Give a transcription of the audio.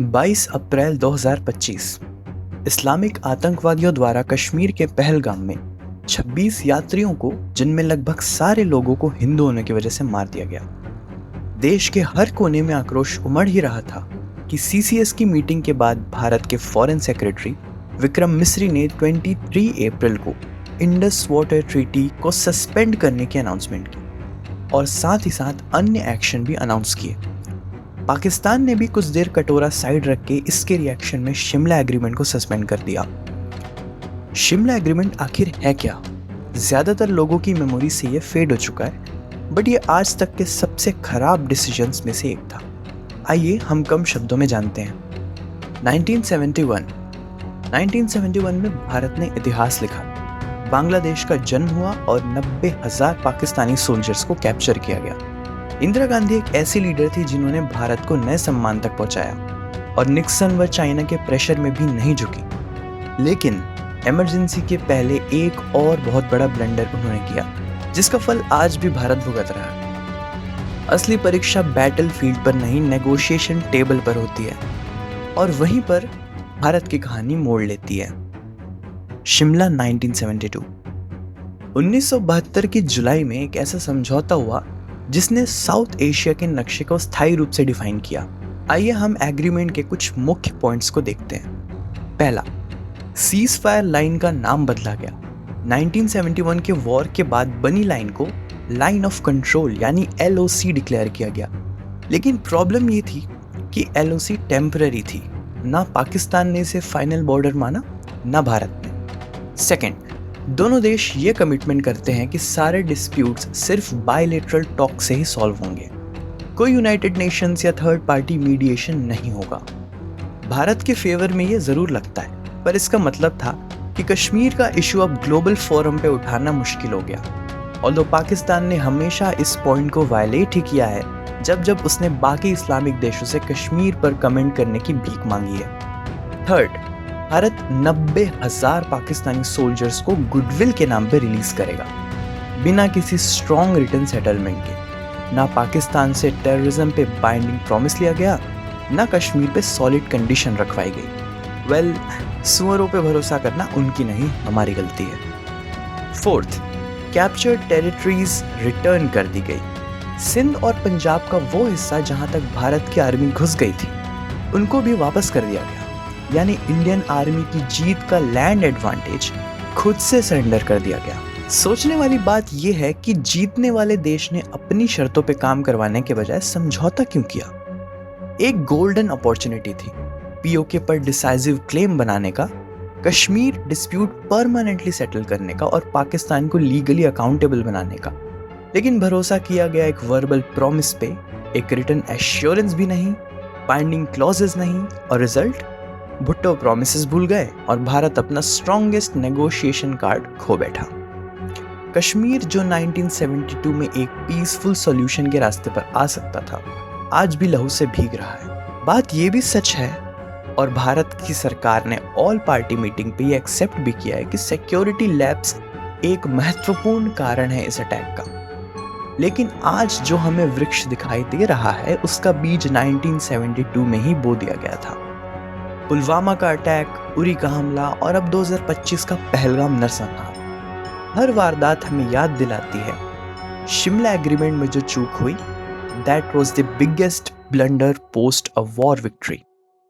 22 अप्रैल 2025 Islamic आतंकवादियों द्वारा कश्मीर के पहलगाम में 26 यात्रियों को, जिनमें लगभग सारे लोगों को हिंदू होने की वजह से मार दिया गया। देश के हर कोने में आक्रोश उमड़ ही रहा था कि सीसीएस की मीटिंग के बाद भारत के फॉरेन सेक्रेटरी विक्रम मिस्री ने 23 अप्रैल को इंडस वाटर ट्रीटी को सस्पेंड करने की अनाउंसमेंट की और साथ ही साथ अन्य एक्शन भी अनाउंस किए। पाकिस्तान ने भी कुछ देर कटोरा साइड रख के इसके रिएक्शन में शिमला एग्रीमेंट को सस्पेंड कर दिया। शिमला एग्रीमेंट आखिर है क्या? ज्यादातर लोगों की मेमोरी से ये फेड हो चुका है, बट ये आज तक के सबसे खराब डिसीजंस में से एक था। आइए हम कम शब्दों में जानते हैं। 1971 में भारत ने इतिहास लिखा। बांग्लादेश का जन्म हुआ और 90,000 पाकिस्तानी सोल्जर्स को कैप्चर किया गया। इंदिरा गांधी एक ऐसी लीडर थी जिन्होंने भारत को नए सम्मान तक पहुंचाया और निक्सन व चाइना के प्रेशर में भी नहीं झुकी। लेकिन इमरजेंसी के पहले एक और बहुत बड़ा ब्लंडर उन्होंने किया, जिसका फल आज भी भारत भुगत रहा है। असली परीक्षा बैटल फील्ड पर नहीं, नेगोशिएशन टेबल पर होती है, और वहीं पर भारत की कहानी मोड़ लेती है। शिमला 1972। 1972 की जुलाई में एक ऐसा समझौता हुआ जिसने साउथ एशिया के नक्शे को स्थायी रूप से डिफाइन किया। आइए हम एग्रीमेंट के कुछ मुख्य पॉइंट्स को देखते हैं। पहला, सीज फायर लाइन का नाम बदला गया। 1971 के वॉर के बाद बनी लाइन को लाइन ऑफ कंट्रोल यानी LOC डिक्लेयर किया गया। लेकिन प्रॉब्लम ये थी कि LOC टेम्पररी थी। ना पाकिस्तान ने इसे फाइनल बॉर्डर माना, ना भारत ने। सेकेंड, दोनों देश ये कमिटमेंट करते हैं कि सारे डिस्प्यूट्स सिर्फ बायलैटरल टॉक से ही सॉल्व होंगे। कोई यूनाइटेड नेशंस या थर्ड पार्टी मीडिएशन नहीं होगा। भारत के फेवर में ये जरूर लगता है, पर इसका मतलब था कि कश्मीर का इशू अब ग्लोबल फोरम पे उठाना मुश्किल हो गया। ऑल्दो पाकिस्तान ने हमेशा इस पॉइंट को वायलेट ही किया है जब उसने बाकी इस्लामिक देशों से कश्मीर पर कमेंट करने की भीख मांगी है। थर्ड, भारत 90,000 पाकिस्तानी सोल्जर्स को गुडविल के नाम पे रिलीज करेगा, बिना किसी स्ट्रॉन्ग रिटर्न सेटलमेंट के। ना पाकिस्तान से टेररिज्म पे बाइंडिंग प्रॉमिस लिया गया, ना कश्मीर पे सॉलिड कंडीशन रखवाई गई। सुअरों पे भरोसा करना उनकी नहीं, हमारी गलती है। फोर्थ, कैप्चर्ड टेरिटरीज रिटर्न कर दी गई। सिंध और पंजाब का वो हिस्सा जहां तक भारत की आर्मी घुस गई थी, उनको भी वापस कर दिया गया। यानी इंडियन आर्मी की जीत का लैंड एडवांटेज खुद से सरेंडर कर दिया गया। सोचने वाली बात यह है कि जीतने वाले देश ने अपनी शर्तों पे काम करवाने के बजाय समझौता क्यों किया? एक गोल्डन अपॉर्चुनिटी थी POK पर डिसाइसिव क्लेम बनाने का, कश्मीर डिस्प्यूट परमानेंटली सेटल करने का और पाकिस्तान को लीगली अकाउंटेबल बनाने का। लेकिन भरोसा किया गया एक वर्बल प्रॉमिस पे, एक रिटन एश्योरेंस भी नहीं, बाइंडिंग क्लॉजेस नहीं, और रिजल्ट भुट्टो प्रॉमिसेस भूल गए और भारत अपना स्ट्रॉन्गेस्ट नेगोशिएशन कार्ड खो बैठा। कश्मीर जो 1972 में एक पीसफुल सॉल्यूशन के रास्ते पर आ सकता था, आज भी लहू से भीग रहा है। बात ये भी सच है, और भारत की सरकार ने ऑल पार्टी मीटिंग पे ये एक्सेप्ट भी किया है कि सिक्योरिटी लैप्स एक महत्वपूर्ण कारण है इस अटैक का। लेकिन आज जो हमें वृक्ष दिखाई दे रहा है, उसका बीज 1972 में ही बो दिया गया था। पुलवामा का अटैक, उरी का हमला और अब 2025 का पहलगाम नरसंहार, हर वारदात हमें याद दिलाती है शिमला एग्रीमेंट में जो चूक हुई, that was the biggest blunder post a war victory.